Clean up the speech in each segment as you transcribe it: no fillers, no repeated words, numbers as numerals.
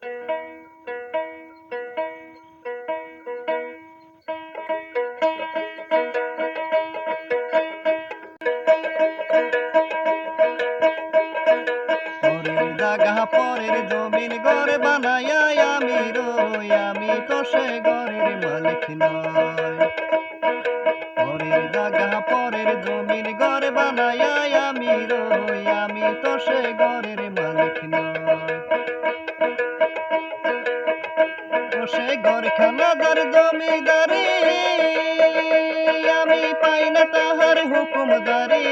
পরের জাগা পরের জমিন ঘর বানাইয়া আমি রই, আমি তো সে ঘরের মালিক নয়। পরের জাগা পরের জমিন ঘর বানাইয়া আমি রই, আমি তো সে ঘরের মালিক নয়। ও সে ঘরখানাদার জমিদারি, আমি পাই না তাহার হুকুমদারি।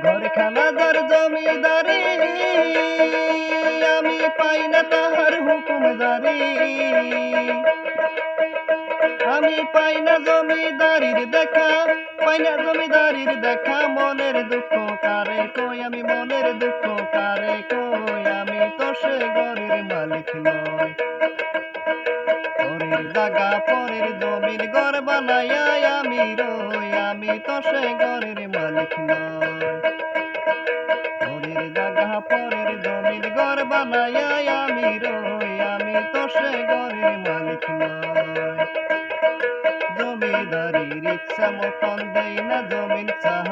ঘরখানাদার জমিদারি, আমি পাই না তাহার হুকুমদারি। আমি পাই না জমিদারির দেখা, পাই না জমিদারির দেখা। মনের দুঃখ কারে কই, আমি মনের দুঃখ কারে কই, আমি তো সে ঘরের মালিক নয়। পরের জাগা পরের জমিন ঘর বানাইয়া আমি রই, আমি তো সে ঘরের মালিক নয়। পরের জাগা পরের জমিন ঘর বানাইয়া আমি রই, আমি তো সে ঘরের মালিক নয়। জমিদারির ইচ্ছা মতন দেই না জমিন চাষ,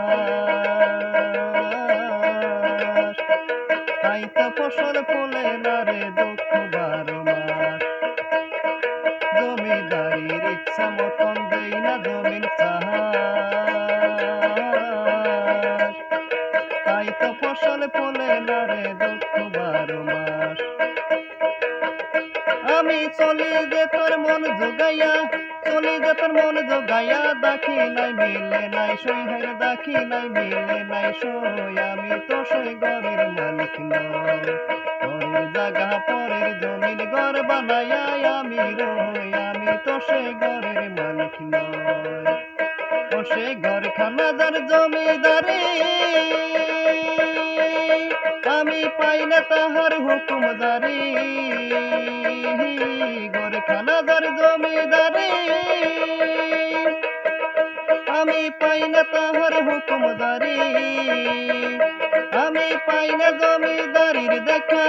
তাই তো ফসল ফলে না রে দুঃখ 12 মাস। জমিদারির ইচ্ছা মতন দেই না জমিন চাষ, তাই তো ফসল ফলে না রে দুঃখ 12 মাস। আমি চলি যে তোর মন জোগাইয়া, চলি যে তোর মন জোগাইয়া, দেখি নাই মিলে নাই সই হের, দেখি নাই মিলে নাই সই, আমি তো সই ঘরের মালিক নয়। পরের জাগা পরের জমিন ঘর বানাইয়া আমি রই, আমি তো সে ঘরের মালিক নয়। ও সে ঘরখানাদার জমিদারি, আমি পাই না তাহার হুকুমদারি। ঘরখানাদার জমিদারি, আমি পাই না তাহার হুকুমদারি। আমি পাই না জমিদারির দেখা,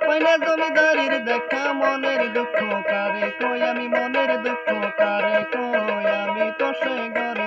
পাই না জমিদারির দেখা। মনের দুঃখ কারে কই, আমি মনের দুঃখ কারে কই, আমি তো সে ঘরের